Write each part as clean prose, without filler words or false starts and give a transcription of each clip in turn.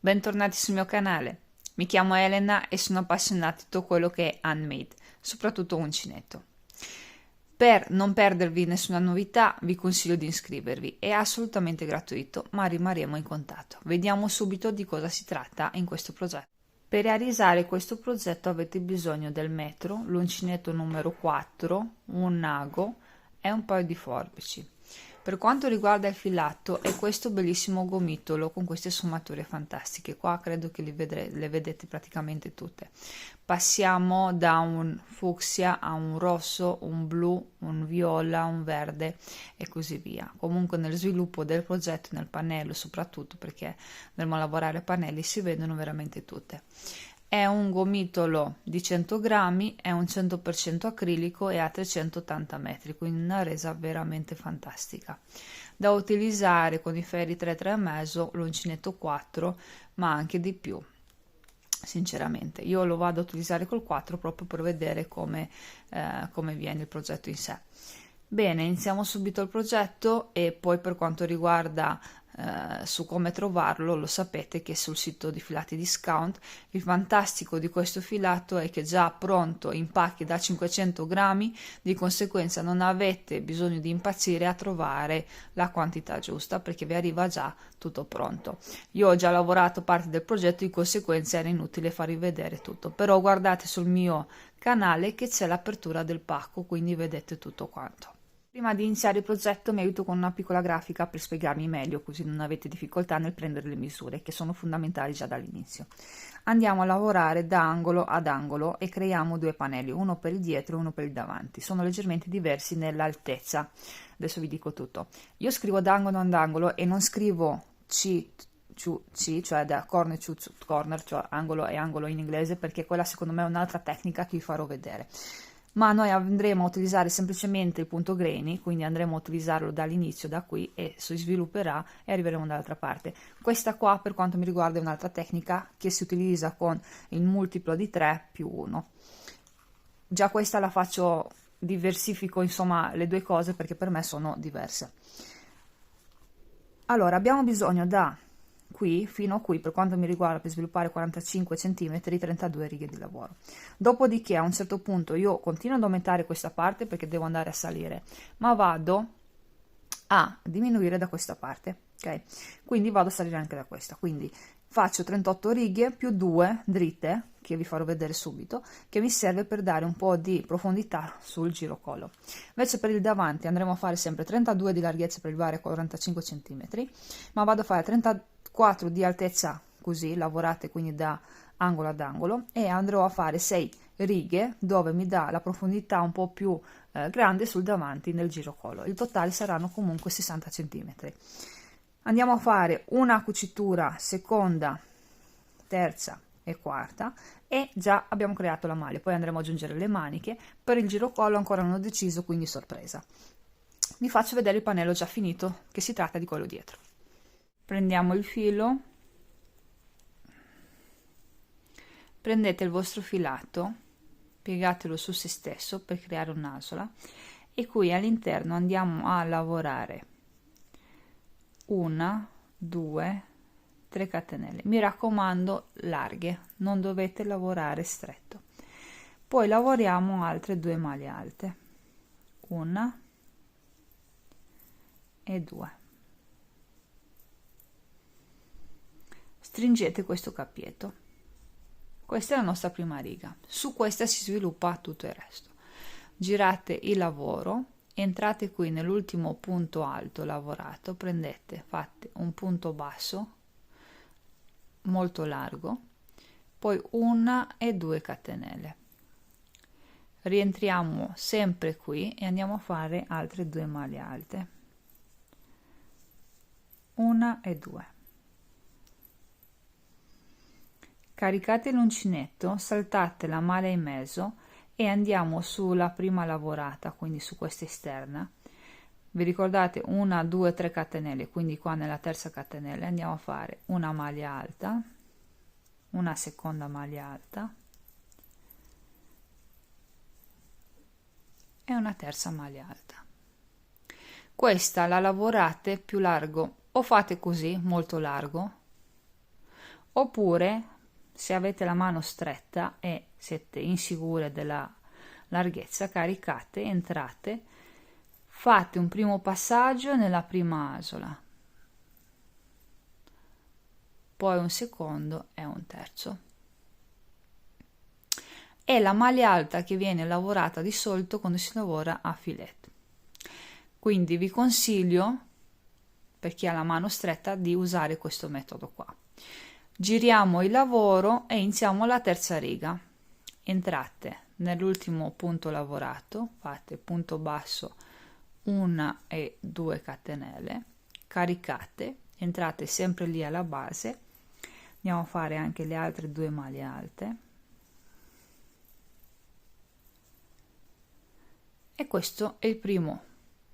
Bentornati sul mio canale. Mi chiamo Elena e sono appassionata di tutto quello che è handmade, soprattutto uncinetto. Per non perdervi nessuna novità, vi consiglio di iscrivervi. È assolutamente gratuito, ma rimarremo in contatto. Vediamo subito di cosa si tratta in questo progetto. Per realizzare questo progetto avete bisogno del metro, l'uncinetto numero 4, un ago e un paio di forbici. Per quanto riguarda il filato, è questo bellissimo gomitolo con queste sfumature fantastiche. Qua credo che le vedete praticamente tutte. Passiamo da un fucsia a un rosso, un blu, un viola, un verde e così via. Comunque nel sviluppo del progetto, nel pannello soprattutto, perché andremo a lavorare a pannelli, si vedono veramente tutte. È un gomitolo di 100 grammi, è un 100% acrilico e ha 380 metri, quindi una resa veramente fantastica. Da utilizzare con i ferri 3,3,5, l'uncinetto 4, ma anche di più. Sinceramente, io lo vado a utilizzare col 4 proprio per vedere come viene il progetto in sé. Bene, iniziamo subito il progetto e poi per quanto riguarda su come trovarlo, lo sapete che sul sito di Filati Discount. Il fantastico di questo filato è che è già pronto in pacchi da 500 grammi, di conseguenza non avete bisogno di impazzire a trovare la quantità giusta perché vi arriva già tutto pronto. Io ho già lavorato parte del progetto, di conseguenza era inutile farvi vedere tutto, però guardate sul mio canale che c'è l'apertura del pacco, quindi vedete tutto quanto. Prima di iniziare il progetto mi aiuto con una piccola grafica per spiegarmi meglio, così non avete difficoltà nel prendere le misure, che sono fondamentali già dall'inizio. Andiamo a lavorare da angolo ad angolo e creiamo due pannelli, uno per il dietro e uno per il davanti. Sono leggermente diversi nell'altezza. Adesso vi dico tutto. Io scrivo da angolo ad angolo e non scrivo C, cioè da corner to corner, cioè angolo e angolo in inglese, perché quella secondo me è un'altra tecnica che vi farò vedere. Ma noi andremo a utilizzare semplicemente il punto grainy, quindi andremo a utilizzarlo dall'inizio, da qui, e si svilupperà e arriveremo dall'altra parte. Questa qua, per quanto mi riguarda, è un'altra tecnica che si utilizza con il multiplo di 3 più 1. Già questa la faccio, diversifico insomma le due cose perché per me sono diverse. Allora, abbiamo bisogno da qui fino a qui, per quanto mi riguarda, per sviluppare 45 cm, 32 righe di lavoro. Dopodiché a un certo punto io continuo ad aumentare questa parte perché devo andare a salire, ma vado a diminuire da questa parte, ok? Quindi vado a salire anche da questa, quindi faccio 38 righe più 2 dritte, che vi farò vedere subito, che mi serve per dare un po' di profondità sul girocollo. Invece per il davanti andremo a fare sempre 32 di larghezza per arrivare a 45 cm, ma vado a fare 34 di altezza, così lavorate quindi da angolo ad angolo, e andrò a fare 6 righe dove mi dà la profondità un po' più grande sul davanti nel girocollo. Il totale saranno comunque 60 cm. Andiamo a fare una cucitura seconda, terza e quarta e già abbiamo creato la maglia. Poi andremo ad aggiungere le maniche. Per il girocollo ancora non ho deciso, quindi sorpresa. Vi faccio vedere il pannello già finito, che si tratta di quello dietro. Prendiamo il filo, prendete il vostro filato, piegatelo su se stesso per creare un'asola e qui all'interno andiamo a lavorare 1, 2, 3 catenelle. Mi raccomando larghe, non dovete lavorare stretto. Poi lavoriamo altre 2 maglie alte, 1 e 2. Stringete questo cappietto. Questa è la nostra prima riga, su questa si sviluppa tutto il resto. Girate il lavoro, entrate qui nell'ultimo punto alto lavorato, fate un punto basso molto largo, poi 1 e 2 catenelle. Rientriamo sempre qui e andiamo a fare altre 2 maglie alte, 1 e 2. Caricate l'uncinetto, saltate la maglia in mezzo e andiamo sulla prima lavorata, quindi su questa esterna. Vi ricordate 1, 2, 3 catenelle, quindi qua nella terza catenella andiamo a fare una maglia alta, una seconda maglia alta e una terza maglia alta. Questa la lavorate più largo, o fate così molto largo, oppure se avete la mano stretta e siete insicure della larghezza, caricate, entrate, fate un primo passaggio nella prima asola, poi un secondo e un terzo. È la maglia alta che viene lavorata di solito quando si lavora a filetto. Quindi vi consiglio, per chi ha la mano stretta, di usare questo metodo qua. Giriamo il lavoro e iniziamo la terza riga. Entrate nell'ultimo punto lavorato, fate punto basso 1 e 2 catenelle, caricate, entrate sempre lì alla base, andiamo a fare anche le altre due maglie alte e questo è il primo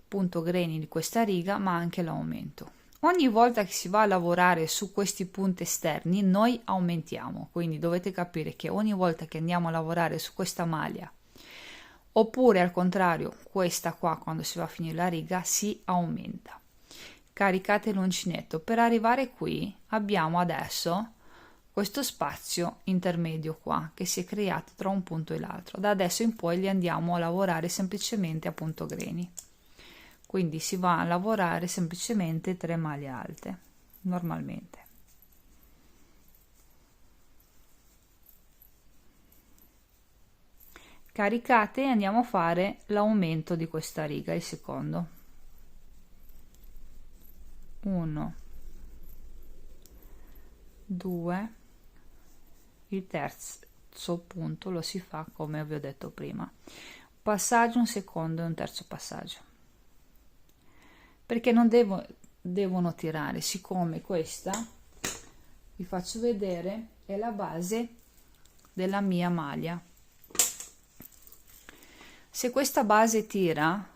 punto greni di questa riga, ma anche l'aumento. Ogni volta che si va a lavorare su questi punti esterni noi aumentiamo, quindi dovete capire che ogni volta che andiamo a lavorare su questa maglia, oppure al contrario questa qua, quando si va a finire la riga, si aumenta. Caricate l'uncinetto. Per arrivare qui abbiamo adesso questo spazio intermedio qua che si è creato tra un punto e l'altro. Da adesso in poi li andiamo a lavorare semplicemente a punto greni. Quindi si va a lavorare semplicemente 3 maglie alte normalmente. Caricate e andiamo a fare l'aumento di questa riga, il secondo. 1, 2, il terzo punto lo si fa come vi ho detto prima, un passaggio, un secondo e un terzo passaggio, perché non devono tirare, siccome questa, vi faccio vedere, è la base della mia maglia. Se questa base tira,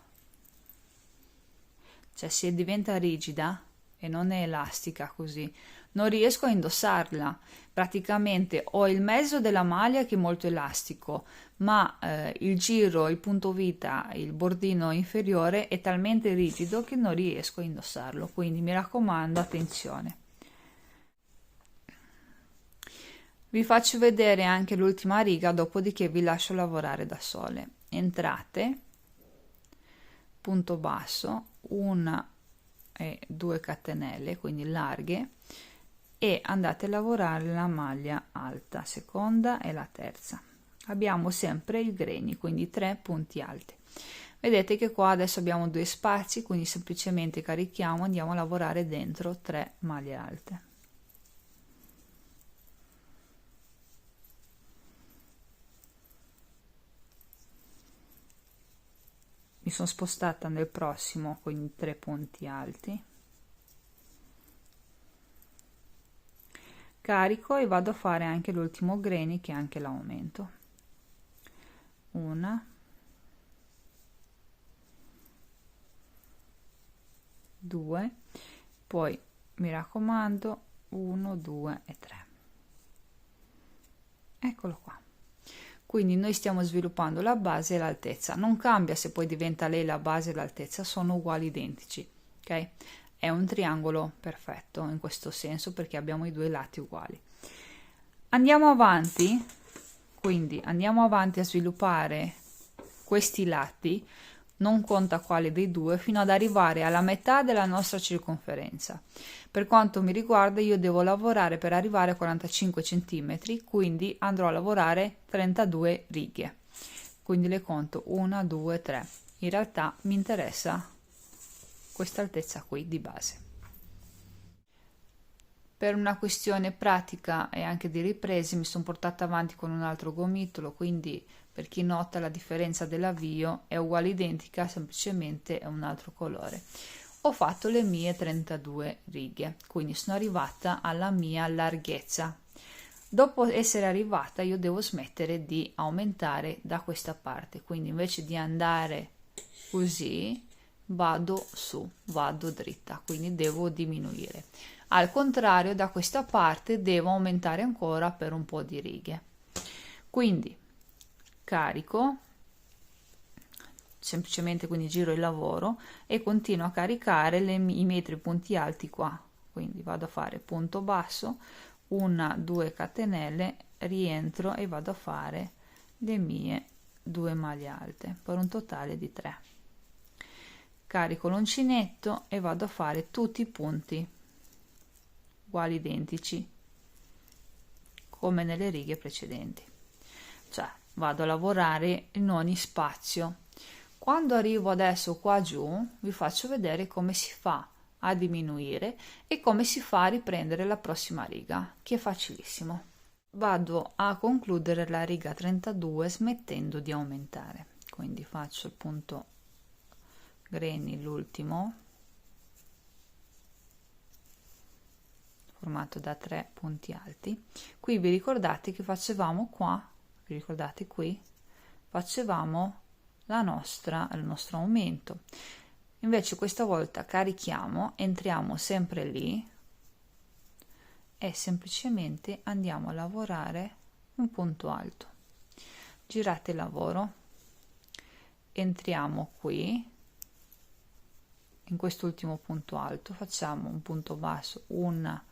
cioè se diventa rigida e non è elastica così, non riesco a indossarla. Praticamente ho il mezzo della maglia che è molto elastico, ma il giro, il punto vita, il bordino inferiore è talmente rigido che non riesco a indossarlo, quindi mi raccomando, attenzione. Vi faccio vedere anche l'ultima riga, dopodiché vi lascio lavorare da sole. Entrate, punto basso, 1 e 2 catenelle, quindi larghe, e andate a lavorare la maglia alta, seconda e la terza. Abbiamo sempre il greni, quindi 3 punti alti. Vedete che qua adesso abbiamo 2 spazi, quindi semplicemente carichiamo, andiamo a lavorare dentro 3 maglie alte. Mi sono spostata nel prossimo, quindi 3 punti alti. Carico e vado a fare anche l'ultimo greni, che è anche l'aumento. 1, 2, poi mi raccomando 1, 2 e 3. Eccolo qua. Quindi noi stiamo sviluppando la base e l'altezza, non cambia se poi diventa lei la base e l'altezza, sono uguali, identici, ok? È un triangolo perfetto in questo senso perché abbiamo i due lati uguali. Andiamo avanti, quindi andiamo avanti a sviluppare questi lati, non conta quale dei due, fino ad arrivare alla metà della nostra circonferenza. Per quanto mi riguarda io devo lavorare per arrivare a 45 cm, quindi andrò a lavorare 32 righe, quindi le conto 1, 2, 3. In realtà mi interessa questa altezza qui di base. Per una questione pratica e anche di riprese mi sono portata avanti con un altro gomitolo, quindi per chi nota la differenza dell'avvio è uguale, identica, semplicemente è un altro colore. Ho fatto le mie 32 righe, quindi sono arrivata alla mia larghezza. Dopo essere arrivata io devo smettere di aumentare da questa parte, quindi invece di andare così vado su, vado dritta, quindi devo diminuire. Al contrario, da questa parte devo aumentare ancora per un po' di righe. Quindi carico, semplicemente quindi giro il lavoro e continuo a caricare i miei 3 punti alti qua. Quindi vado a fare punto basso, una 2 catenelle, rientro e vado a fare le mie 2 maglie alte per un totale di 3. Carico l'uncinetto e vado a fare tutti i punti uguali, identici come nelle righe precedenti, cioè vado a lavorare in ogni spazio. Quando arrivo adesso qua giù vi faccio vedere come si fa a diminuire e come si fa a riprendere la prossima riga, che è facilissimo. Vado a concludere la riga 32 smettendo di aumentare, quindi faccio il punto granny, l'ultimo, formato da 3 punti alti. Qui vi ricordate che facevamo qua, vi ricordate qui facevamo il nostro aumento, invece questa volta carichiamo, entriamo sempre lì e semplicemente andiamo a lavorare un punto alto. Girate il lavoro, entriamo qui in quest'ultimo punto alto, facciamo un punto basso, 1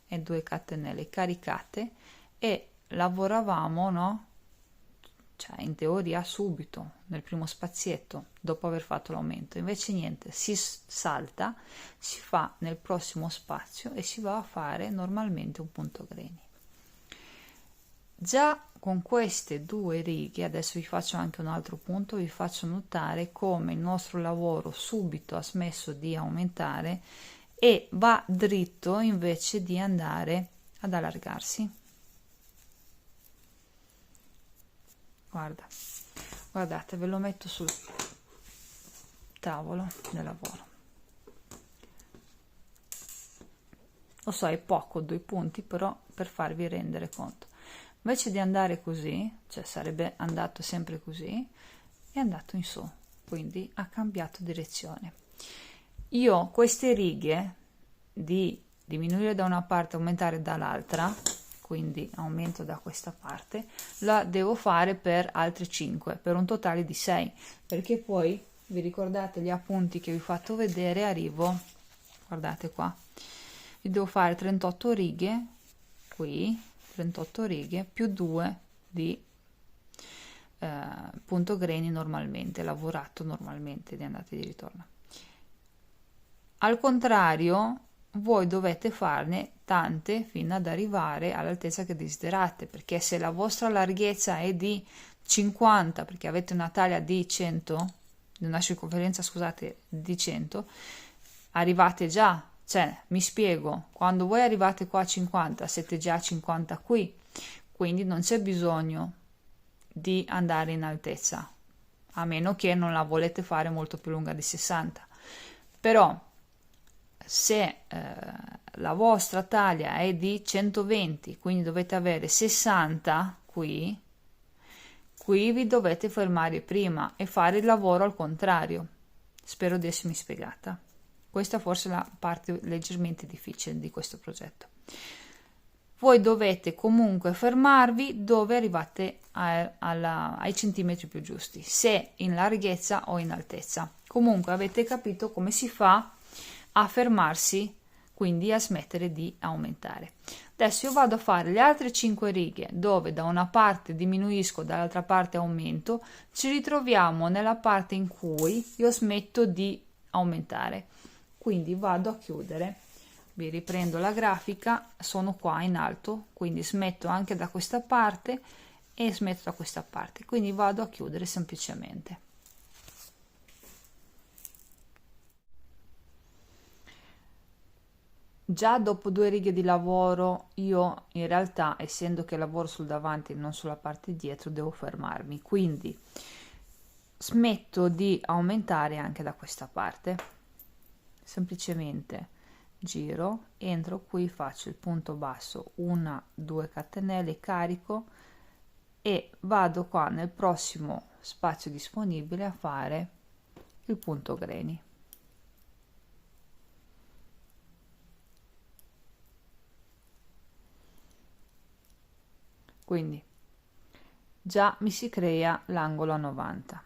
e 2 catenelle caricate e lavoravamo, no? Cioè in teoria subito nel primo spazietto dopo aver fatto l'aumento, invece niente, si salta, si fa nel prossimo spazio e si va a fare normalmente un punto granny. Già con queste 2 righe, adesso vi faccio anche un altro punto, vi faccio notare come il nostro lavoro subito ha smesso di aumentare e va dritto invece di andare ad allargarsi. Guardate, ve lo metto sul tavolo del lavoro. Lo so, è poco 2 punti, però per farvi rendere conto, invece di andare così, cioè sarebbe andato sempre così, è andato in su, quindi ha cambiato direzione. Io queste righe di diminuire da una parte, aumentare dall'altra, quindi aumento da questa parte, la devo fare per altre 5, per un totale di 6, perché poi vi ricordate gli appunti che vi ho fatto vedere, arrivo, guardate qua, vi devo fare 38 righe qui, 38 righe più 2 di punto granny normalmente lavorato, normalmente di andata e di ritorno. Al contrario, voi dovete farne tante fino ad arrivare all'altezza che desiderate, perché se la vostra larghezza è di 50, perché avete una taglia di 100, una circonferenza, scusate, di 100, arrivate già, cioè mi spiego, quando voi arrivate qua a 50 siete già a 50 qui, quindi non c'è bisogno di andare in altezza, a meno che non la volete fare molto più lunga di 60. Però se la vostra taglia è di 120, quindi dovete avere 60 qui vi dovete fermare prima e fare il lavoro al contrario. Spero di essermi spiegata. Questa forse è la parte leggermente difficile di questo progetto. Voi dovete comunque fermarvi dove arrivate ai centimetri più giusti, se in larghezza o in altezza. Comunque avete capito come si fa a fermarsi, quindi a smettere di aumentare. Adesso io vado a fare le altre 5 righe dove da una parte diminuisco, dall'altra parte aumento, ci ritroviamo nella parte in cui io smetto di aumentare, quindi vado a chiudere, vi riprendo la grafica, sono qua in alto, quindi smetto anche da questa parte e smetto da questa parte, quindi vado a chiudere semplicemente. Già dopo 2 righe di lavoro io in realtà, essendo che lavoro sul davanti e non sulla parte dietro, devo fermarmi, quindi smetto di aumentare anche da questa parte, semplicemente giro, entro qui, faccio il punto basso, 1-2 catenelle, carico e vado qua nel prossimo spazio disponibile a fare il punto granny. Quindi già mi si crea l'angolo a 90.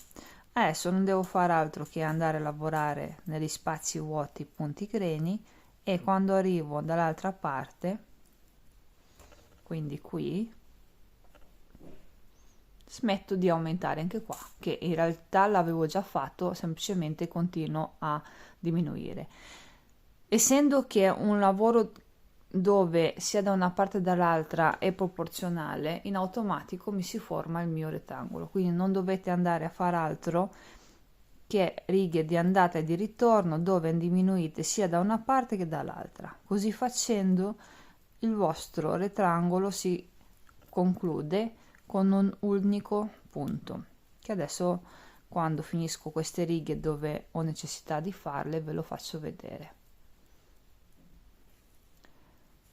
Adesso non devo fare altro che andare a lavorare negli spazi vuoti punti granny e quando arrivo dall'altra parte quindi qui smetto di aumentare anche qua, che in realtà l'avevo già fatto, semplicemente continuo a diminuire. Essendo che è un lavoro dove sia da una parte che dall'altra è proporzionale, in automatico mi si forma il mio rettangolo, quindi non dovete andare a fare altro che righe di andata e di ritorno dove diminuite sia da una parte che dall'altra. Così facendo il vostro rettangolo si conclude con un unico punto, che adesso, quando finisco queste righe dove ho necessità di farle, ve lo faccio vedere.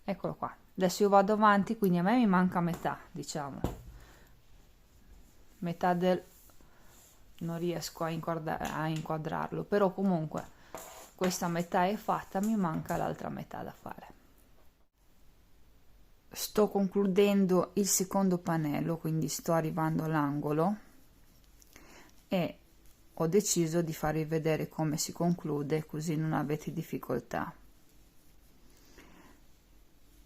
Eccolo qua. Adesso io vado avanti, quindi a me mi manca metà, diciamo, metà del... non riesco a inquadrarlo, però comunque questa metà è fatta, mi manca l'altra metà da fare. Sto concludendo il secondo pannello, quindi sto arrivando all'angolo e ho deciso di farvi vedere come si conclude, così non avete difficoltà.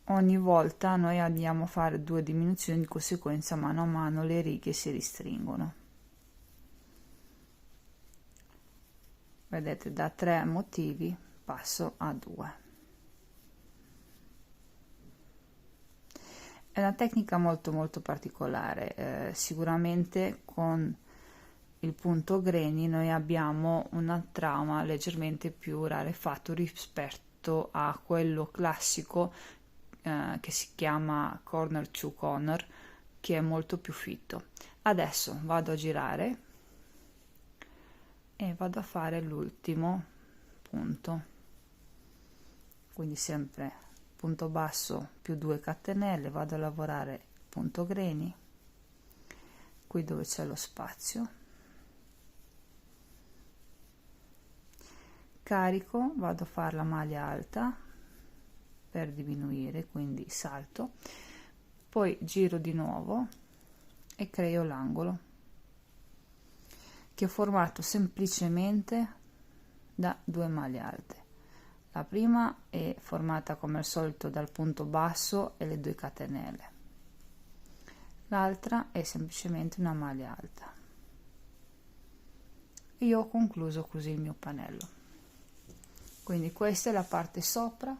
Ogni volta noi andiamo a fare 2 diminuzioni, di conseguenza mano a mano le righe si ristringono. Vedete, da 3 motivi passo a 2. È una tecnica molto particolare, sicuramente con il punto greni noi abbiamo una trama leggermente più rarefatto rispetto a quello classico che si chiama corner to corner, che è molto più fitto. Adesso vado a girare e vado a fare l'ultimo punto, quindi sempre punto basso più 2 catenelle, vado a lavorare il punto greni qui dove c'è lo spazio, carico, vado a fare la maglia alta per diminuire, quindi salto, poi giro di nuovo e creo l'angolo che ho formato semplicemente da 2 maglie alte. La prima è formata come al solito dal punto basso e le 2 catenelle, l'altra è semplicemente una maglia alta. Io ho concluso così il mio pannello, quindi questa è la parte sopra,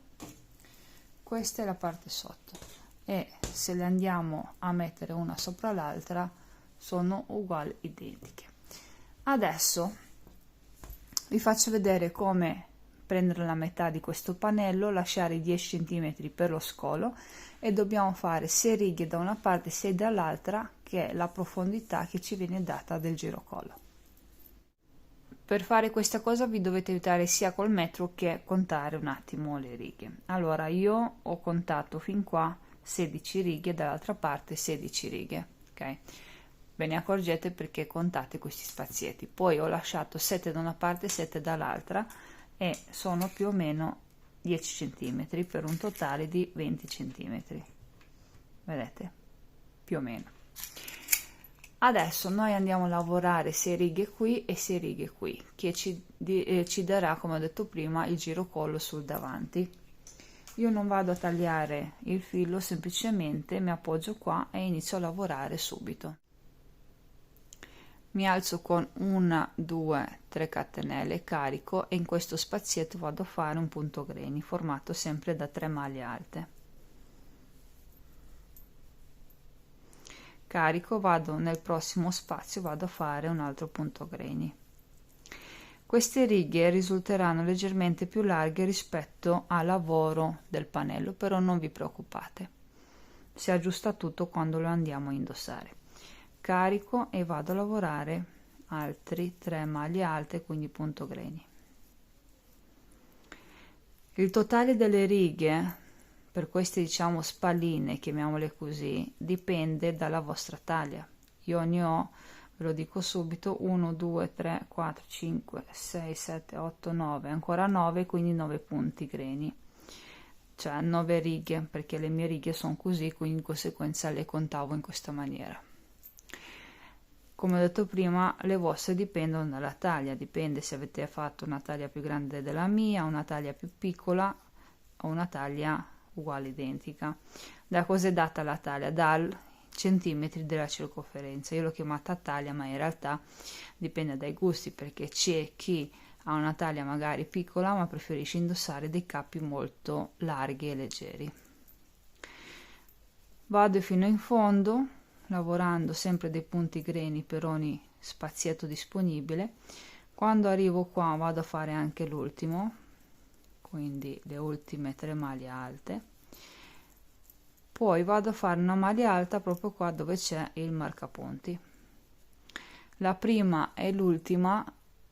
questa è la parte sotto, e se le andiamo a mettere una sopra l'altra sono uguali, identiche. Adesso vi faccio vedere come prendere la metà di questo pannello, lasciare 10 cm per lo scolo e dobbiamo fare 6 righe da una parte e 6 dall'altra, che è la profondità che ci viene data del girocollo. Per fare questa cosa vi dovete aiutare sia col metro che contare un attimo le righe. Allora io ho contato fin qua 16 righe, dall'altra parte 16 righe, ok? Ve ne accorgete perché contate questi spazietti. Poi ho lasciato 7 da una parte e 7 dall'altra e sono più o meno 10 cm per un totale di 20 cm. Vedete? Più o meno. Adesso noi andiamo a lavorare 6 righe qui e 6 righe qui, che ci darà, come ho detto prima, il girocollo sul davanti. Io non vado a tagliare il filo, semplicemente mi appoggio qua e inizio a lavorare subito. Mi alzo con 1, 2, 3 catenelle, carico e in questo spazietto vado a fare un punto greni formato sempre da 3 maglie alte. Carico, vado nel prossimo spazio, vado a fare un altro punto greni. Queste righe risulteranno leggermente più larghe rispetto al lavoro del pannello, però non vi preoccupate, si aggiusta tutto quando lo andiamo a indossare. Carico e vado a lavorare altri 3 maglie alte, quindi punto greni. Il totale delle righe per queste, diciamo, spalline, chiamiamole così, dipende dalla vostra taglia. Io ne ho, ve lo dico subito, 1, 2, 3, 4, 5, 6, 7, 8, 9, ancora 9, quindi 9 punti greni, cioè 9 righe, perché le mie righe sono così, quindi in conseguenza le contavo in questa maniera. Come ho detto prima, le vostre dipendono dalla taglia, dipende se avete fatto una taglia più grande della mia, una taglia più piccola o una taglia uguale, identica. Da cosa è data la taglia? Dal centimetri della circonferenza. Io l'ho chiamata taglia, ma in realtà dipende dai gusti, perché c'è chi ha una taglia magari piccola ma preferisce indossare dei cappi molto larghi e leggeri. Vado fino in fondo, lavorando sempre dei punti greni per ogni spazietto disponibile. Quando arrivo qua vado a fare anche l'ultimo, quindi le ultime 3 maglie alte. Poi vado a fare una maglia alta proprio qua dove c'è il marcapunti. La prima e l'ultima,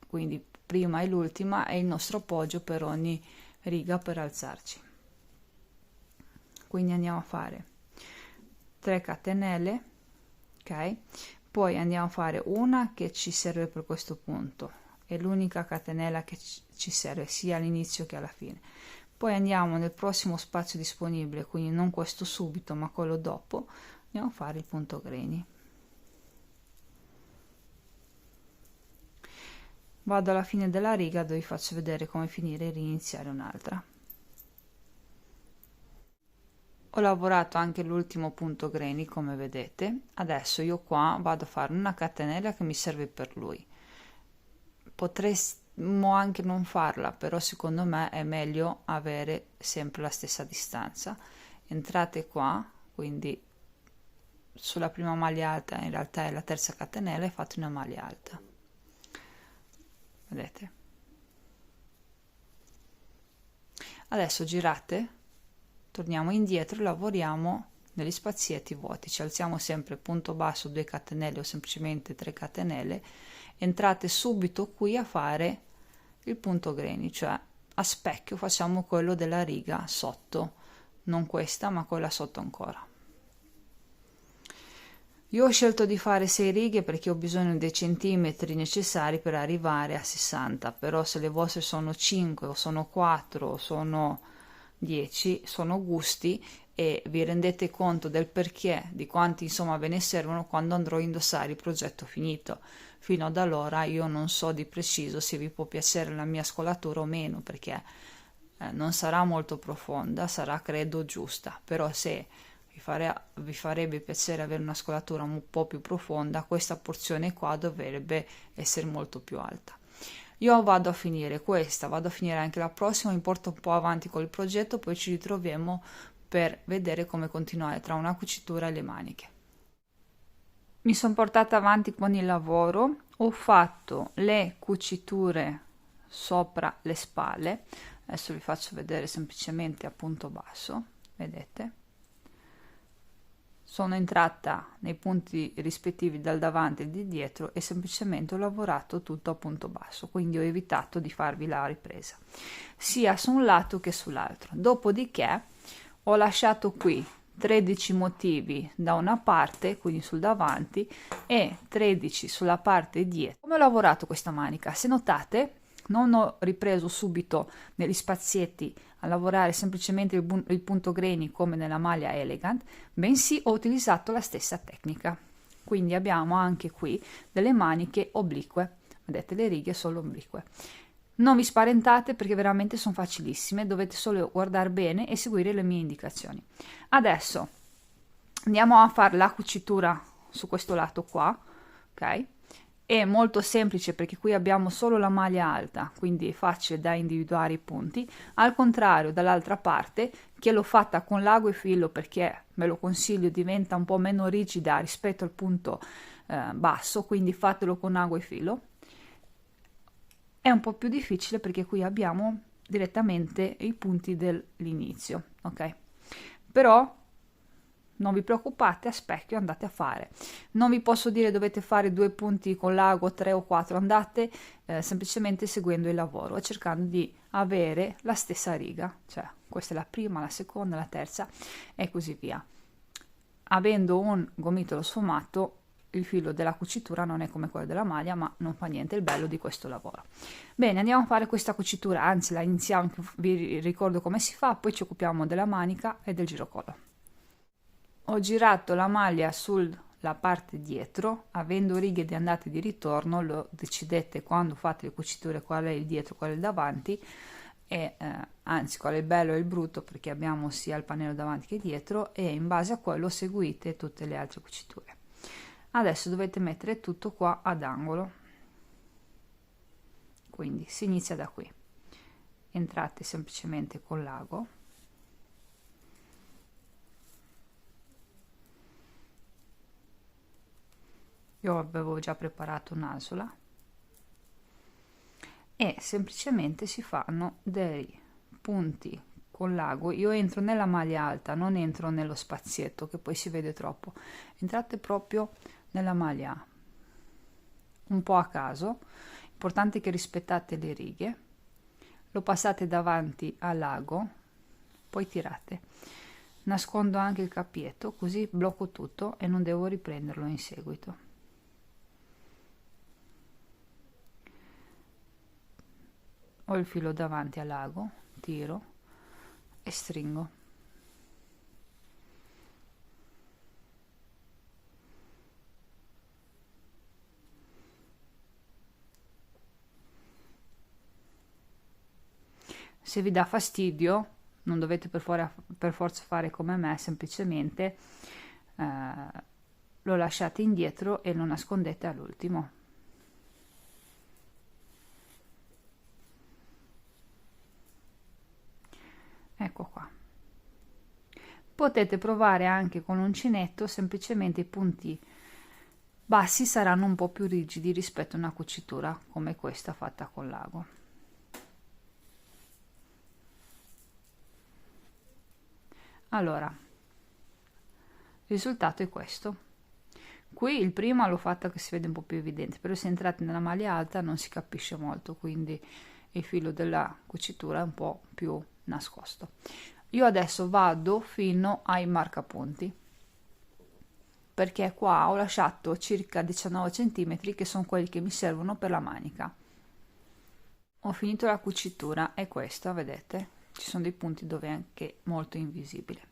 quindi prima e l'ultima, è il nostro appoggio per ogni riga per alzarci. Quindi andiamo a fare 3 catenelle, ok? Poi andiamo a fare una che ci serve per questo punto, è l'unica catenella che ci serve sia all'inizio che alla fine. Poi andiamo nel prossimo spazio disponibile, quindi non questo subito ma quello dopo, andiamo a fare il punto greni. Vado alla fine della riga dove vi faccio vedere come finire e riniziare un'altra. Ho lavorato anche l'ultimo punto greni, come vedete. Adesso io qua vado a fare una catenella che mi serve per lui. Potremmo anche non farla, però secondo me è meglio avere sempre la stessa distanza. Entrate qua, quindi sulla prima maglia alta, in realtà è la terza catenella, e fate una maglia alta. Vedete? Adesso girate, torniamo indietro e lavoriamo negli spazietti vuoti. Ci alziamo sempre punto basso 2 catenelle o semplicemente 3 catenelle. Entrate subito qui a fare il punto greni, cioè a specchio facciamo quello della riga sotto, non questa ma quella sotto ancora. Io ho scelto di fare 6 righe perché ho bisogno dei centimetri necessari per arrivare a 60, però se le vostre sono 5 o sono 4 o sono 10, sono gusti, e vi rendete conto del perché, di quanti insomma ve ne servono quando andrò a indossare il progetto finito. Fino ad allora io non so di preciso se vi può piacere la mia scolatura o meno, perché non sarà molto profonda, sarà credo giusta, però se vi farebbe piacere avere una scolatura un po' più profonda, questa porzione qua dovrebbe essere molto più alta. Io vado a finire questa, vado a finire anche la prossima, mi porto un po' avanti con il progetto, poi ci ritroviamo per vedere come continuare tra una cucitura e le maniche. Mi sono portata avanti con il lavoro, ho fatto le cuciture sopra le spalle, adesso vi faccio vedere semplicemente a punto basso, vedete? Sono entrata nei punti rispettivi dal davanti e di dietro e semplicemente ho lavorato tutto a punto basso, quindi ho evitato di farvi la ripresa sia su un lato che sull'altro. Dopodiché ho lasciato qui 13 motivi da una parte, quindi sul davanti, e 13 sulla parte dietro. Come ho lavorato questa manica? Se notate, non ho ripreso subito negli spazietti a lavorare semplicemente il punto greni come nella maglia elegant, bensì ho utilizzato la stessa tecnica. Quindi abbiamo anche qui delle maniche oblique, vedete, le righe sono oblique. Non vi spaventate perché veramente sono facilissime, dovete solo guardare bene e seguire le mie indicazioni. Adesso andiamo a fare la cucitura su questo lato qua, ok? È molto semplice perché qui abbiamo solo la maglia alta, quindi è facile da individuare i punti, al contrario dall'altra parte che l'ho fatta con l'ago e filo perché ve lo consiglio, diventa un po' meno rigida rispetto al punto basso, quindi fatelo con ago e filo. È un po' più difficile perché qui abbiamo direttamente i punti dell'inizio, ok? Però non vi preoccupate, a specchio andate a fare. Non vi posso dire dovete fare 2 punti con l'ago, 3 o 4, andate semplicemente seguendo il lavoro e cercando di avere la stessa riga, cioè questa è la prima, la seconda, la terza e così via. Avendo un gomitolo sfumato, il filo della cucitura non è come quello della maglia, ma non fa niente, il bello di questo lavoro. Bene, andiamo a fare questa cucitura, anzi la iniziamo, vi ricordo come si fa, poi ci occupiamo della manica e del girocollo. Ho girato la maglia sulla parte dietro, avendo righe di andata e di ritorno, lo decidete quando fate le cuciture qual è il dietro, qual è il davanti, e anzi qual è il bello e il brutto, perché abbiamo sia il pannello davanti che dietro, e in base a quello seguite tutte le altre cuciture. Adesso dovete mettere tutto qua ad angolo, quindi si inizia da qui, entrate semplicemente col lago, io avevo già preparato un'asola, e semplicemente si fanno dei punti col lago. Io entro nella maglia alta, non entro nello spazietto che poi si vede troppo, entrate proprio nella maglia un po' a caso, importante che rispettate le righe, lo passate davanti al lago, poi tirate, nascondo anche il capietto così blocco tutto e non devo riprenderlo in seguito. Ho il filo davanti al lago, tiro e stringo. Se vi dà fastidio, non dovete per forza fare come me, semplicemente lo lasciate indietro e lo nascondete all'ultimo. Ecco qua. Potete provare anche con l'uncinetto, semplicemente i punti bassi saranno un po' più rigidi rispetto a una cucitura come questa fatta con l'ago. Allora, il risultato è questo. Qui il primo l'ho fatta che si vede un po' più evidente, però se entrate nella maglia alta non si capisce molto, quindi il filo della cucitura è un po' più nascosto. Io adesso vado fino ai marcapunti, perché qua ho lasciato circa 19 cm che sono quelli che mi servono per la manica. Ho finito la cucitura, è questa, vedete? Ci sono dei punti dove è anche molto invisibile.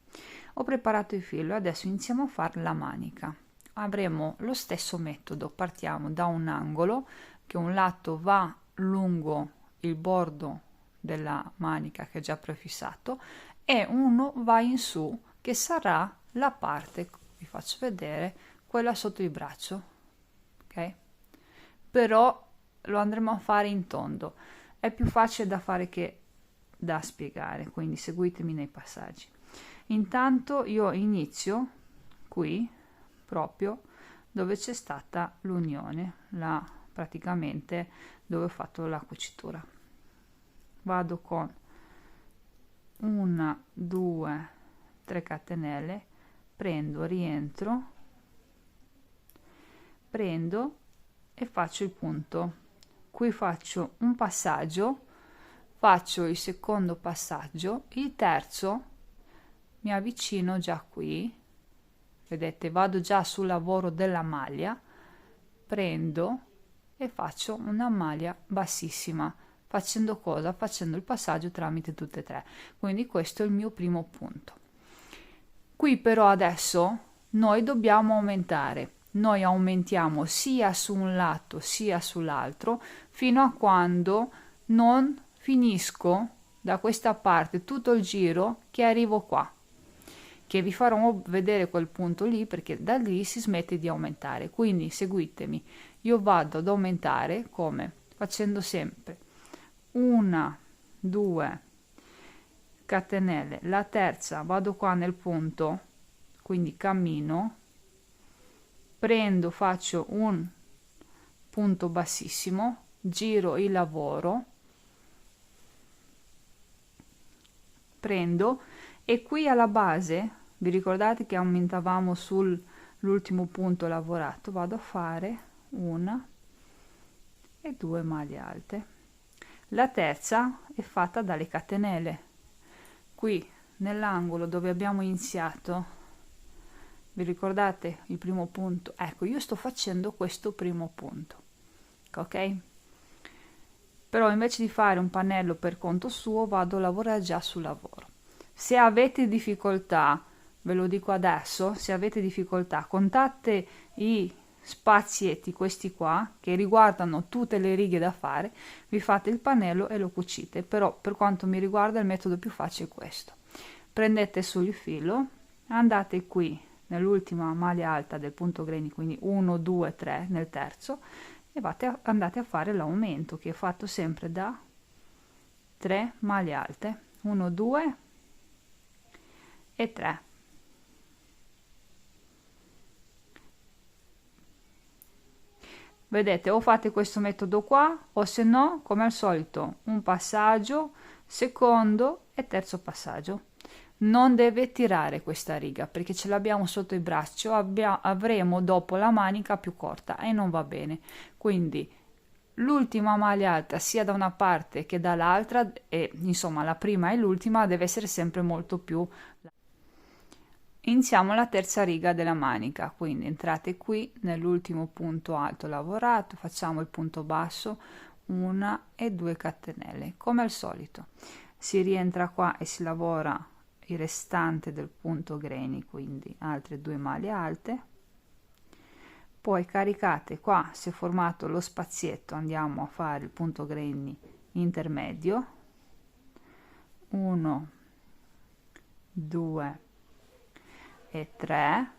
Ho preparato il filo e adesso iniziamo a fare la manica. Avremo lo stesso metodo, partiamo da un angolo che un lato va lungo il bordo della manica che è già prefissato e uno va in su che sarà la parte, vi faccio vedere, quella sotto il braccio, ok? Però lo andremo a fare in tondo, è più facile da fare che da spiegare, quindi seguitemi nei passaggi. Intanto io inizio qui proprio dove c'è stata l'unione, là praticamente dove ho fatto la cucitura. Vado con 1 2 3 catenelle, prendo, rientro, prendo e faccio il punto. Qui faccio un passaggio, faccio il secondo passaggio, il terzo mi avvicino già qui, vedete, vado già sul lavoro della maglia, prendo e faccio una maglia bassissima. Facendo cosa? Facendo il passaggio tramite tutte e tre. Quindi questo è il mio primo punto. Qui però adesso noi dobbiamo aumentare. Noi aumentiamo sia su un lato sia sull'altro fino a quando non finisco da questa parte tutto il giro che arrivo qua. Che vi farò vedere quel punto lì perché da lì si smette di aumentare. Quindi seguitemi. Io vado ad aumentare come? Facendo sempre 1 2 catenelle, la terza vado qua nel punto, quindi cammino, prendo, faccio un punto bassissimo, giro il lavoro, prendo e qui alla base, vi ricordate che aumentavamo sull'ultimo punto lavorato, vado a fare una e 2 maglie alte. La terza è fatta dalle catenelle. Qui nell'angolo dove abbiamo iniziato, vi ricordate il primo punto? Ecco, io sto facendo questo primo punto, ok? Però invece di fare un pannello per conto suo vado a lavorare già sul lavoro. Se avete difficoltà, ve lo dico adesso, se avete difficoltà, contate i spazietti, questi qua, che riguardano tutte le righe da fare, vi fate il pannello e lo cucite. Però per quanto mi riguarda il metodo più facile è questo: prendete sul filo, andate qui nell'ultima maglia alta del punto granny, quindi 1 2 3 nel terzo, e andate a fare l'aumento, che è fatto sempre da 3 maglie alte, 1 2 e 3. Vedete, o fate questo metodo qua, o se no, come al solito, un passaggio, secondo e terzo passaggio. Non deve tirare questa riga, perché ce l'abbiamo sotto il braccio, avremo dopo la manica più corta e non va bene. Quindi l'ultima maglia alta sia da una parte che dall'altra, e insomma la prima e l'ultima, deve essere sempre molto più. Iniziamo la terza riga della manica, quindi entrate qui nell'ultimo punto alto lavorato, facciamo il punto basso, 1 e 2 catenelle come al solito. Si rientra qua e si lavora il restante del punto granny, quindi altre 2 maglie alte. Poi caricate qua, si è formato lo spazietto, andiamo a fare il punto granny intermedio, 1 2 e 3.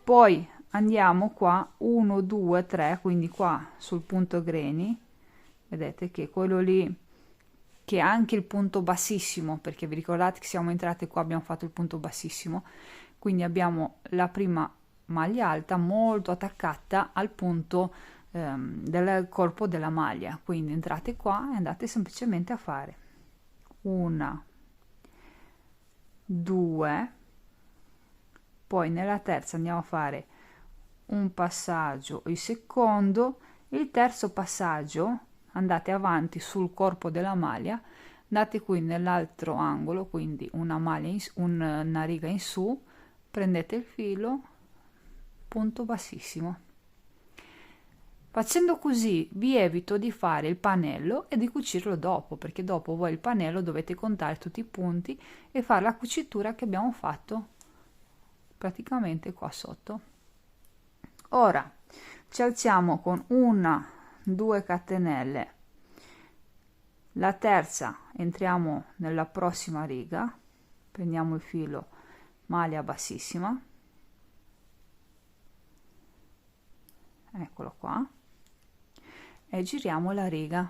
Poi andiamo qua 1 2 3, quindi qua sul punto granny vedete che quello lì, che è anche il punto bassissimo, perché vi ricordate che siamo entrate qua, abbiamo fatto il punto bassissimo, quindi abbiamo la prima maglia alta molto attaccata al punto del corpo della maglia, quindi entrate qua e andate semplicemente a fare 1 2, poi nella terza andiamo a fare un passaggio, il secondo, il terzo passaggio andate avanti sul corpo della maglia, andate qui nell'altro angolo, quindi una riga in su, prendete il filo, punto bassissimo. Facendo così vi evito di fare il pannello e di cucirlo dopo, perché dopo voi il pannello dovete contare tutti i punti e fare la cucitura che abbiamo fatto praticamente qua sotto. Ora ci alziamo con 1 2 catenelle, la terza entriamo nella prossima riga, prendiamo il filo maglia bassissima, eccolo qua, e giriamo la riga,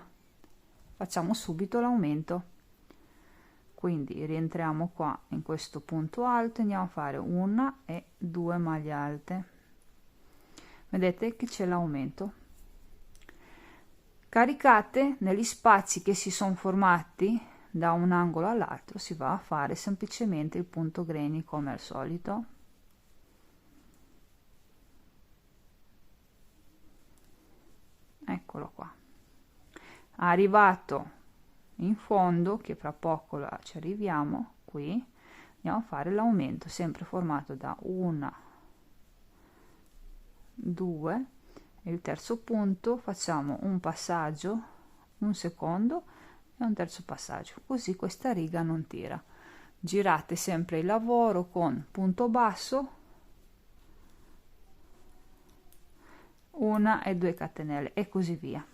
facciamo subito l'aumento, quindi rientriamo qua in questo punto alto, andiamo a fare 1 e 2 maglie alte, vedete che c'è l'aumento. Caricate negli spazi che si sono formati da un angolo all'altro, si va a fare semplicemente il punto granny come al solito, eccolo qua. Arrivato in fondo, che fra poco ci arriviamo, qui andiamo a fare l'aumento sempre formato da 1 2 e il terzo punto facciamo un passaggio, un secondo e un terzo passaggio, così questa riga non tira. Girate sempre il lavoro con punto basso, 1 e 2 catenelle e così via.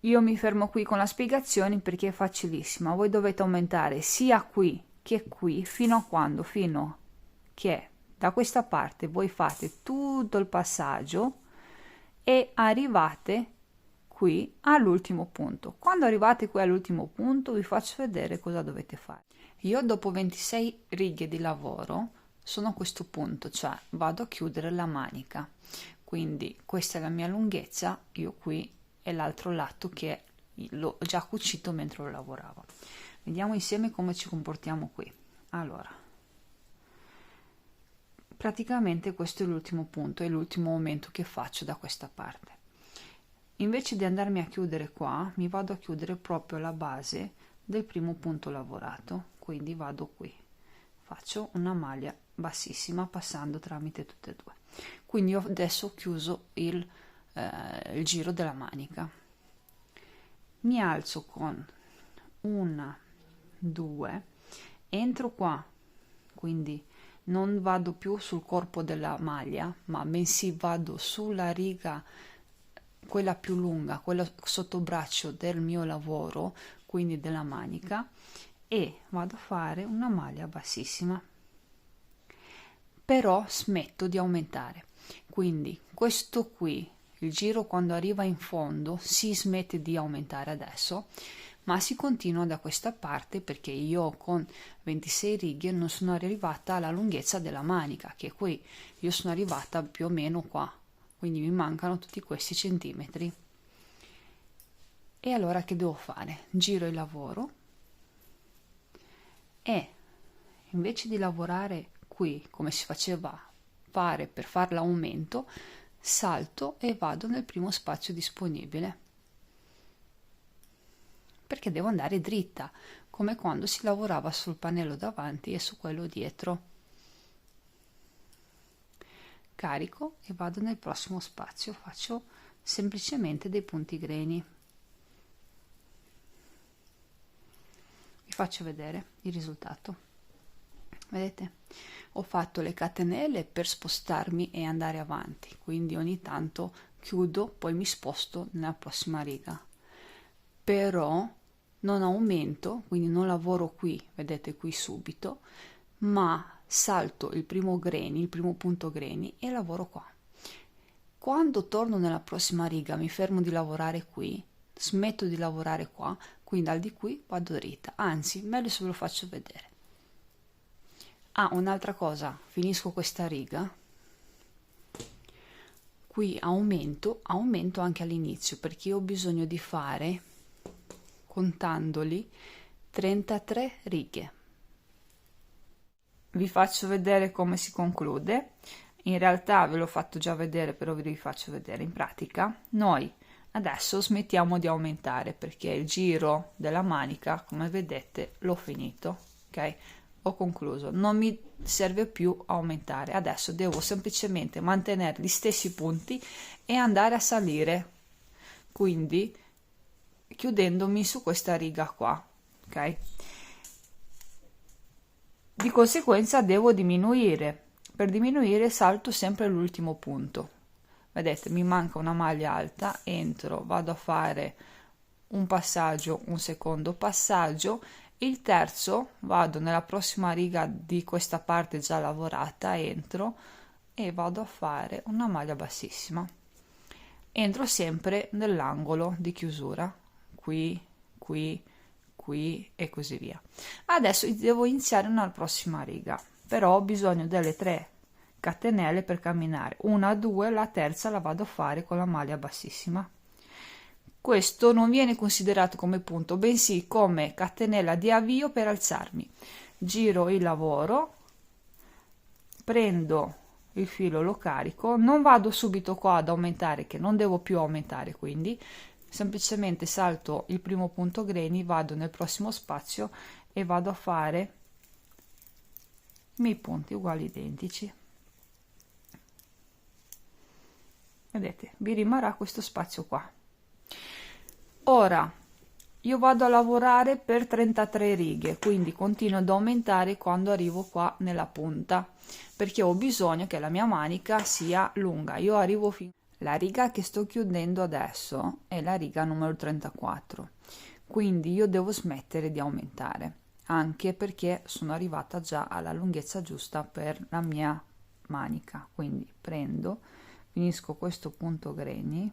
Io mi fermo qui con la spiegazione perché è facilissima. Voi dovete aumentare sia qui che qui fino a quando, fino che da questa parte voi fate tutto il passaggio e arrivate qui all'ultimo punto. Quando arrivate qui all'ultimo punto vi faccio vedere cosa dovete fare. Io dopo 26 righe di lavoro sono a questo punto, cioè vado a chiudere la manica, quindi questa è la mia lunghezza, io qui e l'altro lato che l'ho già cucito mentre lo lavoravo. Vediamo insieme come ci comportiamo qui. Allora, praticamente questo è l'ultimo punto, è l'ultimo aumento che faccio da questa parte. Invece di andarmi a chiudere qua, mi vado a chiudere proprio la base del primo punto lavorato, quindi vado qui, faccio una maglia bassissima passando tramite tutte e due. Quindi io adesso ho chiuso il giro della manica, mi alzo con 1 2, entro qua, quindi non vado più sul corpo della maglia, ma bensì vado sulla riga, quella più lunga, quella sottobraccio del mio lavoro, quindi della manica, e vado a fare una maglia bassissima, però smetto di aumentare. Quindi questo qui, il giro quando arriva in fondo, si smette di aumentare adesso, ma si continua da questa parte, perché io con 26 righe non sono arrivata alla lunghezza della manica, che qui io sono arrivata più o meno qua, quindi mi mancano tutti questi centimetri. E allora che devo fare? Giro il lavoro e invece di lavorare qui come si faceva fare per fare l'aumento, salto e vado nel primo spazio disponibile, perché devo andare dritta, come quando si lavorava sul pannello davanti e su quello dietro. Carico e vado nel prossimo spazio, faccio semplicemente dei punti greni. Vi faccio vedere il risultato. Vedete? Ho fatto le catenelle per spostarmi e andare avanti, quindi ogni tanto chiudo, poi mi sposto nella prossima riga. Però non aumento, quindi non lavoro qui, vedete qui subito, ma salto il primo greni, il primo punto greni e lavoro qua. Quando torno nella prossima riga mi fermo di lavorare qui, smetto di lavorare qua, quindi al di qui vado dritta, anzi meglio se ve lo faccio vedere. Un'altra cosa, finisco questa riga, qui aumento anche all'inizio, perché io ho bisogno di fare, contandoli, 33 righe. Vi faccio vedere come si conclude. In realtà ve l'ho fatto già vedere, però vi faccio vedere in pratica. Noi adesso smettiamo di aumentare, perché il giro della manica, come vedete, l'ho finito, ok? Ho concluso, non mi serve più aumentare, adesso devo semplicemente mantenere gli stessi punti e andare a salire, quindi chiudendomi su questa riga qua, ok? Di conseguenza devo diminuire. Per diminuire salto sempre l'ultimo punto. Vedete, mi manca una maglia alta, entro, vado a fare un passaggio, un secondo passaggio, il terzo vado nella prossima riga di questa parte già lavorata, entro e vado a fare una maglia bassissima. Entro sempre nell'angolo di chiusura, qui, qui, qui e così via. Adesso devo iniziare una prossima riga, però ho bisogno delle 3 catenelle per camminare, 1, 2, la terza la vado a fare con la maglia bassissima. Questo non viene considerato come punto, bensì come catenella di avvio per alzarmi. Giro il lavoro, prendo il filo, lo carico, non vado subito qua ad aumentare, che non devo più aumentare, quindi semplicemente salto il primo punto greni, vado nel prossimo spazio e vado a fare i miei punti uguali identici. Vedete, vi rimarrà questo spazio qua. Ora io vado a lavorare per 33 righe, quindi continuo ad aumentare quando arrivo qua nella punta, perché ho bisogno che la mia manica sia lunga. Io arrivo fino la riga che sto chiudendo adesso è la riga numero 34, quindi io devo smettere di aumentare, anche perché sono arrivata già alla lunghezza giusta per la mia manica. Quindi prendo, finisco questo punto greni,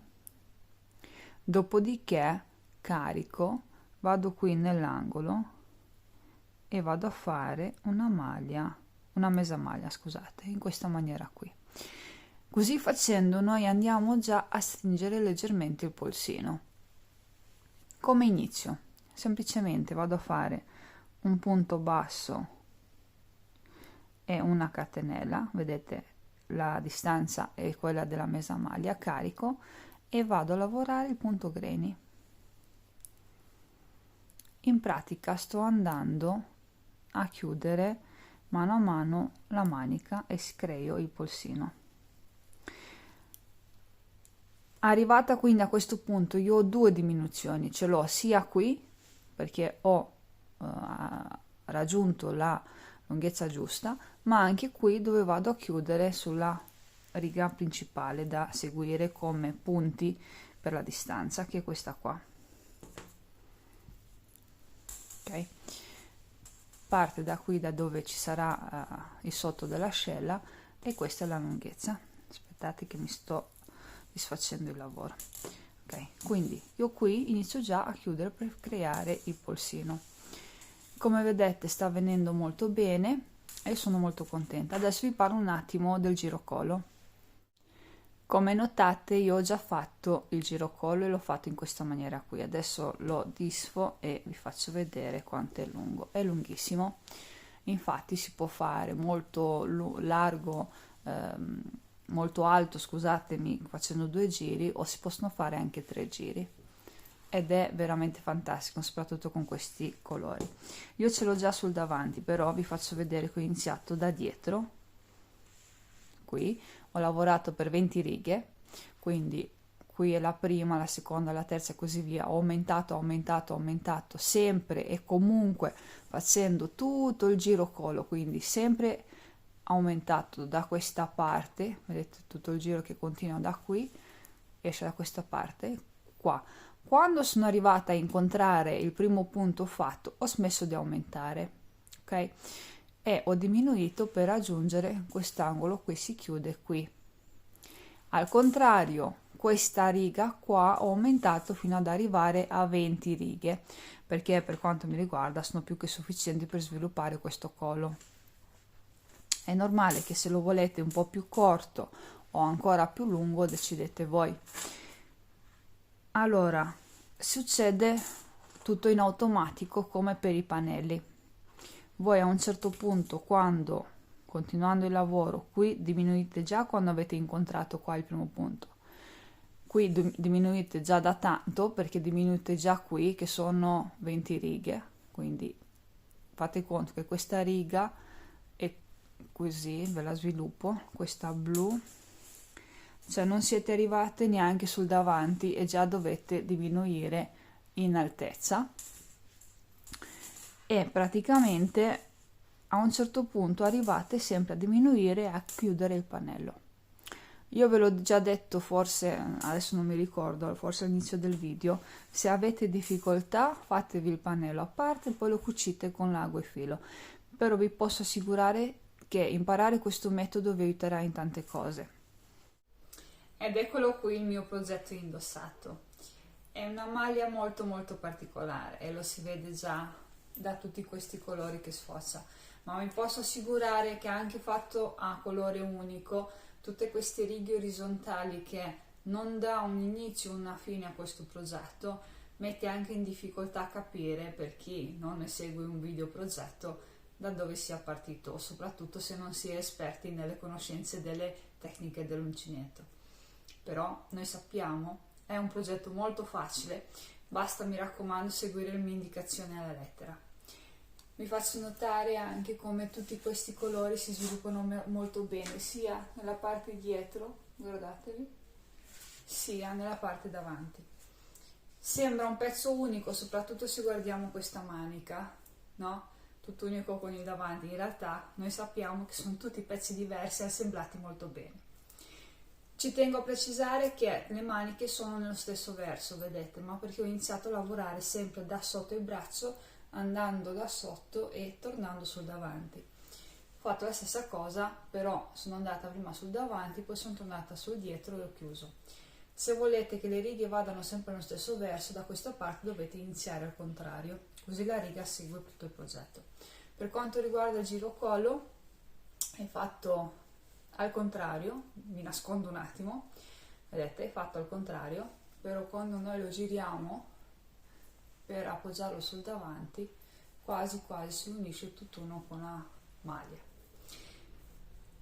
dopodiché carico, vado qui nell'angolo e vado a fare una maglia, una mesa maglia, scusate, in questa maniera qui. Così facendo noi andiamo già a stringere leggermente il polsino. Come inizio, semplicemente vado a fare un punto basso e una catenella, vedete la distanza è quella della mesa maglia, carico e vado a lavorare il punto greni. In pratica sto andando a chiudere mano a mano la manica e creo il polsino. Arrivata quindi a questo punto io ho 2 diminuzioni, ce l'ho sia qui perché ho raggiunto la lunghezza giusta, ma anche qui dove vado a chiudere sulla riga principale da seguire come punti per la distanza, che è questa qua. Ok, parte da qui, da dove ci sarà il sotto dell'ascella, e questa è la lunghezza. Aspettate che mi sto disfacendo il lavoro. Ok, quindi io qui inizio già a chiudere per creare il polsino. Come vedete sta venendo molto bene e sono molto contenta. Adesso vi parlo un attimo del girocollo. Come notate io ho già fatto il girocollo e l'ho fatto in questa maniera qui. Adesso lo disfo e vi faccio vedere quanto è lungo. È lunghissimo, infatti si può fare molto largo, molto alto, scusatemi, facendo 2 giri, o si possono fare anche 3 giri, ed è veramente fantastico, soprattutto con questi colori. Io ce l'ho già sul davanti, però vi faccio vedere che ho iniziato da dietro. Qui ho lavorato per 20 righe, quindi qui è la prima, la seconda, la terza e così via. Ho aumentato, sempre e comunque facendo tutto il girocollo, quindi sempre aumentato da questa parte. Vedete tutto il giro che continua da qui, esce da questa parte qua. Quando sono arrivata a incontrare il primo punto fatto, ho smesso di aumentare, ok? E ho diminuito per raggiungere quest'angolo, qui si chiude qui. Al contrario, questa riga qua ho aumentato fino ad arrivare a 20 righe, perché per quanto mi riguarda sono più che sufficienti per sviluppare questo collo. È normale che se lo volete un po' più corto o ancora più lungo decidete voi. Allora, succede tutto in automatico come per i pannelli. Voi a un certo punto, quando continuando il lavoro, qui diminuite già quando avete incontrato qua il primo punto, qui diminuite già da tanto, perché diminuite già qui che sono 20 righe, quindi fate conto che questa riga è così, ve la sviluppo, questa blu, cioè non siete arrivate neanche sul davanti e già dovete diminuire in altezza, e praticamente a un certo punto arrivate sempre a diminuire e a chiudere il pannello. Io ve l'ho già detto, forse adesso non mi ricordo, forse all'inizio del video, se avete difficoltà fatevi il pannello a parte e poi lo cucite con l'ago e filo, però vi posso assicurare che imparare questo metodo vi aiuterà in tante cose. Ed eccolo qui il mio progetto indossato. È una maglia molto particolare e lo si vede già da tutti questi colori che sfocia, ma vi posso assicurare che anche fatto a colore unico, tutte queste righe orizzontali che non dà un inizio o una fine a questo progetto, mette anche in difficoltà capire, per chi non ne segue un video progetto, da dove sia partito, soprattutto se non si è esperti nelle conoscenze delle tecniche dell'uncinetto. Però noi sappiamo, è un progetto molto facile, basta, mi raccomando, seguire le mie indicazioni alla lettera. Vi faccio notare anche come tutti questi colori si sviluppano molto bene, sia nella parte dietro, guardatevi, sia nella parte davanti. Sembra un pezzo unico, soprattutto se guardiamo questa manica, no? Tutto unico con il davanti. In realtà noi sappiamo che sono tutti pezzi diversi assemblati molto bene. Ci tengo a precisare che le maniche sono nello stesso verso, vedete, ma perché ho iniziato a lavorare sempre da sotto il braccio, andando da sotto e tornando sul davanti. Ho fatto la stessa cosa, però sono andata prima sul davanti, poi sono tornata sul dietro e ho chiuso. Se volete che le righe vadano sempre nello stesso verso, da questa parte dovete iniziare al contrario, così la riga segue tutto il progetto. Per quanto riguarda il girocollo, è fatto al contrario, mi nascondo un attimo, vedete, è fatto al contrario, però quando noi lo giriamo per appoggiarlo sul davanti, quasi si unisce tutt'uno con la maglia.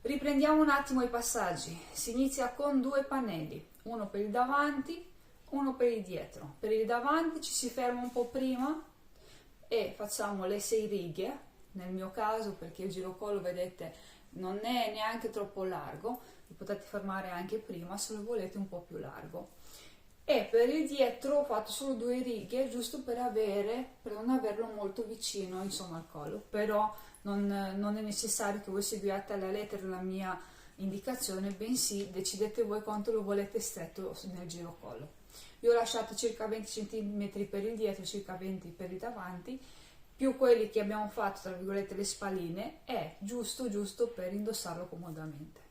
Riprendiamo un attimo i passaggi. Si inizia con 2 pannelli, uno per il davanti, uno per il dietro. Per il davanti ci si ferma un po' prima e facciamo le 6 righe, nel mio caso, perché il girocollo, vedete, non è neanche troppo largo, vi potete fermare anche prima se lo volete un po' più largo. E per il dietro ho fatto solo 2 righe, giusto per non averlo molto vicino, insomma, al collo, però non è necessario che voi seguiate alla lettera la mia indicazione, bensì decidete voi quanto lo volete stretto nel girocollo. Io ho lasciato circa 20 cm per il dietro, circa 20 per il davanti, più quelli che abbiamo fatto, tra virgolette, le spalline, è giusto per indossarlo comodamente.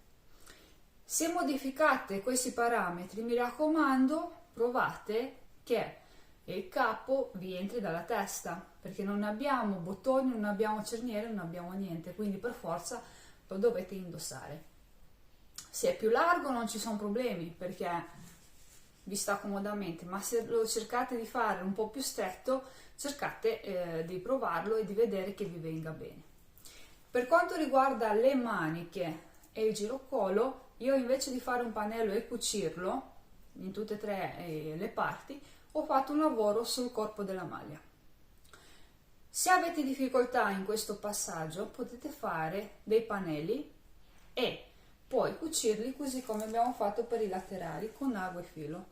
Se modificate questi parametri, mi raccomando, provate che il capo vi entri dalla testa, perché non abbiamo bottoni, non abbiamo cerniere, non abbiamo niente, quindi per forza lo dovete indossare. Se è più largo non ci sono problemi, perché vi sta comodamente, ma se lo cercate di fare un po' più stretto, cercate di provarlo e di vedere che vi venga bene. Per quanto riguarda le maniche e il girocollo, io invece di fare un pannello e cucirlo in tutte e tre le parti, ho fatto un lavoro sul corpo della maglia. Se avete difficoltà in questo passaggio, potete fare dei pannelli e poi cucirli così come abbiamo fatto per i laterali, con ago e filo.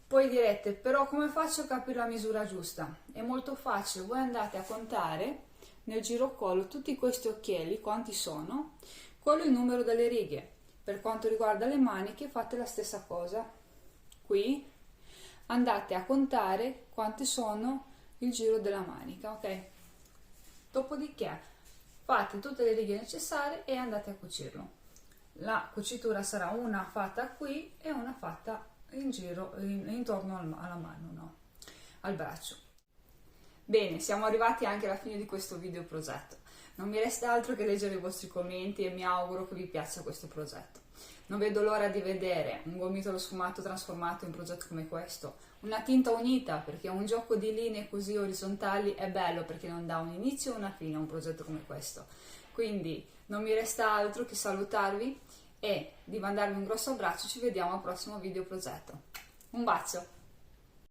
Poi direte, però come faccio a capire la misura giusta? È molto facile, voi andate a contare nel girocollo tutti questi occhielli, quanti sono, quello è il numero delle righe. Per quanto riguarda le maniche fate la stessa cosa, qui andate a contare quanti sono il giro della manica, ok? Dopodiché fate tutte le righe necessarie e andate a cucirlo. La cucitura sarà una fatta qui e una fatta in giro intorno alla mano, no? Al braccio. Bene, siamo arrivati anche alla fine di questo video progetto. Non mi resta altro che leggere i vostri commenti e mi auguro che vi piaccia questo progetto. Non vedo l'ora di vedere un gomitolo sfumato trasformato in un progetto come questo, una tinta unita, perché un gioco di linee così orizzontali è bello perché non dà un inizio e una fine a un progetto come questo. Quindi non mi resta altro che salutarvi e di mandarvi un grosso abbraccio. Ci vediamo al prossimo video progetto. Un bacio!